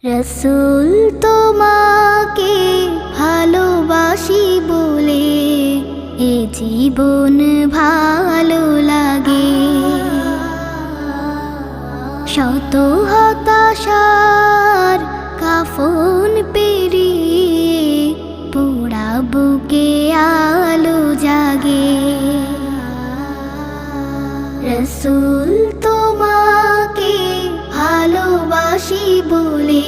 রসূল তোমাকে ভালোবাসি বলে এ জীবন ভালো লাগে। শত হতাশার কাফন পেরিয়ে পোড়া বুকে আলো জাগে। রসূল তোমাকে ভালোবাসি বলে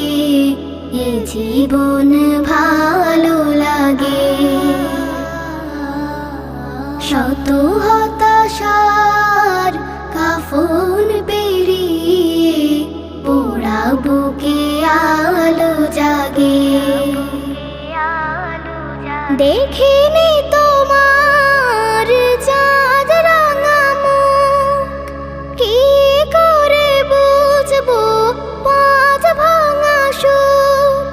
এ জীবন ভালো লাগে। শত হতাশার কাফন পেরিয়ে পোড়া বুকে আলো জাগে। দেখিনি তোমার চাঁদ রাঙা মুখ, কি করে বুঝবো পাঁচ ভাঙা সুখ।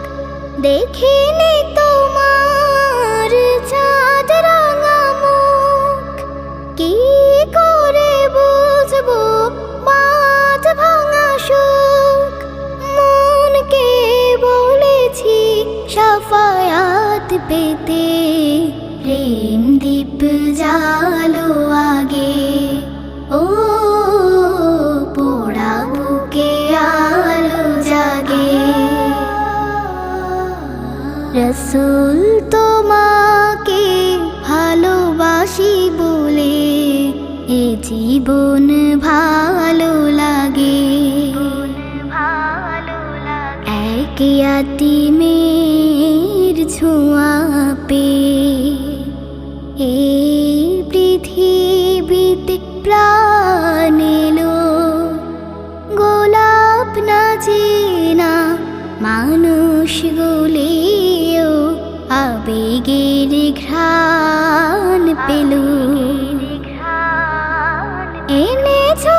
দেখিনি তোমার চাঁদ রাঙা মুখ, কি করে বুঝবো পাঁচ ভাঙা সুখ। মনকে বলেছি শাফায়াত পেতে প্রেম দীপ জালো আগে। ও পোড়া বুকে আলো জাগে। রসূল তোমাকে ভালোবাসি বলে এ জীবন ভালো লাগে। এক ইয়াতীমের ছোঁয়া পেয়ে এই পৃথিবীতে প্রাণ এলো। গোলাপ না চেনা মানুষ গুলিও আবেগের ঘ্রাণ পেল। এনেছো